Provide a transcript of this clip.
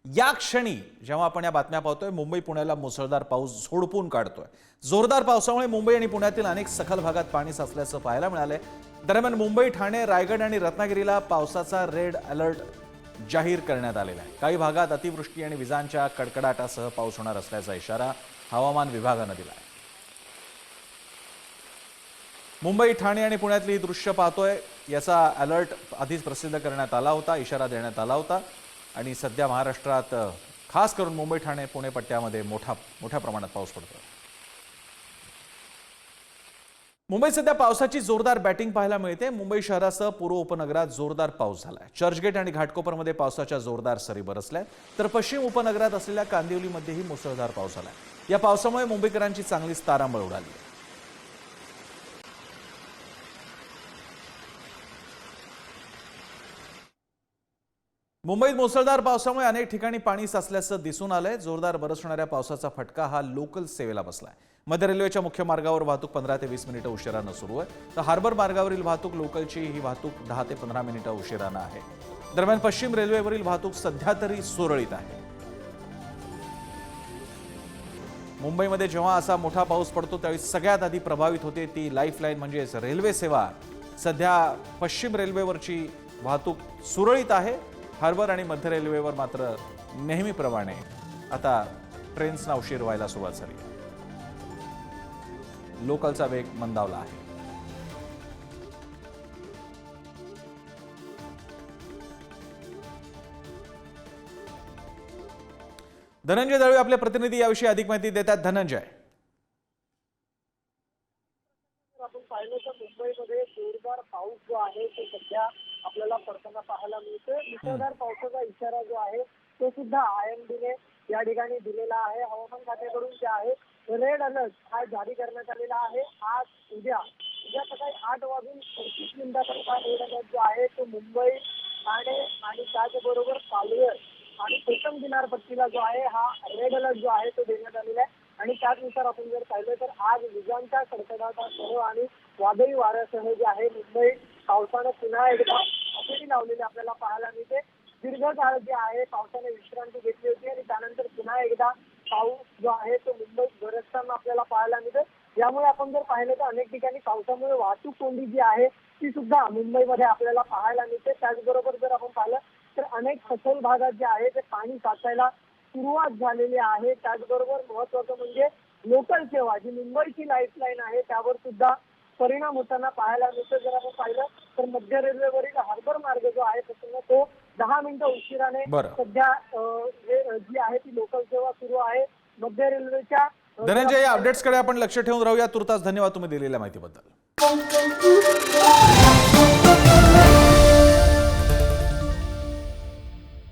या क्षणी जेव्हा आपण या बातम्या पाहतोय, मुंबई पुण्याला मुसळधार पाऊस झोडपून काढतोय। जोरदार पावसामुळे मुंबई आणि पुण्यातील अनेक सखल भागात पाणी साचल्याचं पाहायला मिळालंय। दरम्यान मुंबई, ठाणे, रायगड आणि रत्नागिरीला पावसाचा रेड अलर्ट जाहीर करण्यात आलेला आहे। काही भागात अतिवृष्टी आणि विजांच्या कडकडाटासह पाऊस होणार असल्याचा इशारा हवामान विभागानं दिला आहे। मुंबई, ठाणे आणि पुण्यातली ही दृश्य पाहतोय, याचा अलर्ट आधीच प्रसिद्ध करण्यात आला होता, इशारा देण्यात आला होता आणि सध्या महाराष्ट्रात खास करून मुंबई, ठाणे, पुणे पट्ट्यामध्ये मोठ्या प्रमाणात पाऊस पडतोय। मुंबईत सध्या पावसाची जोरदार बॅटिंग पाहायला मिळते। मुंबई शहरासह पूर्व उपनगरात जोरदार पाऊस झालाय। चर्चगेट आणि घाटकोपरमध्ये पावसाच्या जोरदार सरी बरसल्या, तर पश्चिम उपनगरात असलेल्या कांदिवलीमध्येही मुसळधार पाऊस झालाय। या पावसामुळे मुंबईकरांची चांगलीच तारांबळ उडाली आहे। मुंबईत मुसळधार पावसामुळे अनेक ठिकाणी पाणी साचल्याचं दिसून आलंय। जोरदार बरसणाऱ्या पावसाचा फटका हा लोकल सेवेला बसलाय। मध्य रेल्वेच्या मुख्य मार्गावर वाहतूक 15 ते 20 मिनिटं उशिरानं सुरू आहे, तर हार्बर मार्गावरील वाहतूक लोकलची ही वाहतूक 10 ते 15 मिनिटं उशिरानं आहे। दरम्यान पश्चिम रेल्वेवरील वाहतूक सध्या तरी सुरळीत आहे। मुंबईमध्ये जेव्हा असा मोठा पाऊस पडतो त्यावेळी सगळ्यात आधी प्रभावित होते ती लाईफलाईन म्हणजेच रेल्वे सेवा। सध्या पश्चिम रेल्वेवरची वाहतूक सुरळीत आहे। हार्बर आणि मध्य रेल्वेवर मात्र नेहमीप्रमाणे आता ट्रेन्सना उशीर व्हायला सुरुवात झाली आहे। लोकलचा वेग मंदावला आहे। धनंजय दळवी आपले प्रतिनिधी याविषयी अधिक माहिती देतात। धनंजय, आपण पाहिलं तर मुंबईमध्ये जोरदार पाऊस जो आहे तो सध्या आपल्याला पडताना पाहायला मिळतोय। मुसळधार पावसाचा इशारा जो आहे तो सुद्धा IMDने या ठिकाणी दिलेला आहे। हवामान खात्याकडून जे आहे रेड अलर्ट हा जारी करण्यात आलेला आहे। आज उद्या सकाळी 8 वाजून 35 मिनिटांपर्यंत रेड अलर्ट जो आहे तो मुंबई, ठाणे आणि त्याचबरोबर पालघर आणि कोकण किनारपट्टीला जो आहे हा रेड अलर्ट जो आहे तो देण्यात आलेला आहे। आणि त्यानुसार आपण जर पाहिलं तर आज विजांच्या कडकडाटासह आणि वादळी वाऱ्यासह जे आहे मुंबई पावसानं पुन्हा एकदा हजेरी लावलेली आपल्याला पाहायला मिळते। दीर्घकाळ जे आहे पावसाने विश्रांती घेतली होती आणि त्यानंतर पुन्हा एकदा पाऊस जो आहे तो मुंबईत बरसताना आपल्याला पाहायला मिळते। यामुळे आपण जर पाहिलं तर अनेक ठिकाणी पावसामुळे वाहतूक कोंडी जी आहे ती सुद्धा मुंबईमध्ये आपल्याला पाहायला मिळते। त्याचबरोबर जर आपण पाहिलं तर अनेक सखल भागात जे आहे ते पाणी साचायला सुरुवात झालेली आहे। त्याचबरोबर महत्त्वाचं म्हणजे लोकल सेवा जी मुंबईची लाईफलाईन आहे त्यावर सुद्धा परिणाम होताना पाहायला मिळतो। जर आपण पाहिलं तर मध्य रेल्वेवरील हार्बर मार्ग जो आहे तो 10 मिनिटं उशिराने सध्या जी आहे ती लोकल सेवा सुरू आहे। मध्य रेल्वेच्या धनंजय, या अपडेट्सकडे आपण लक्ष ठेवून राहूया। तुर्तास धन्यवाद तुम्ही दिलेल्या माहितीबद्दल।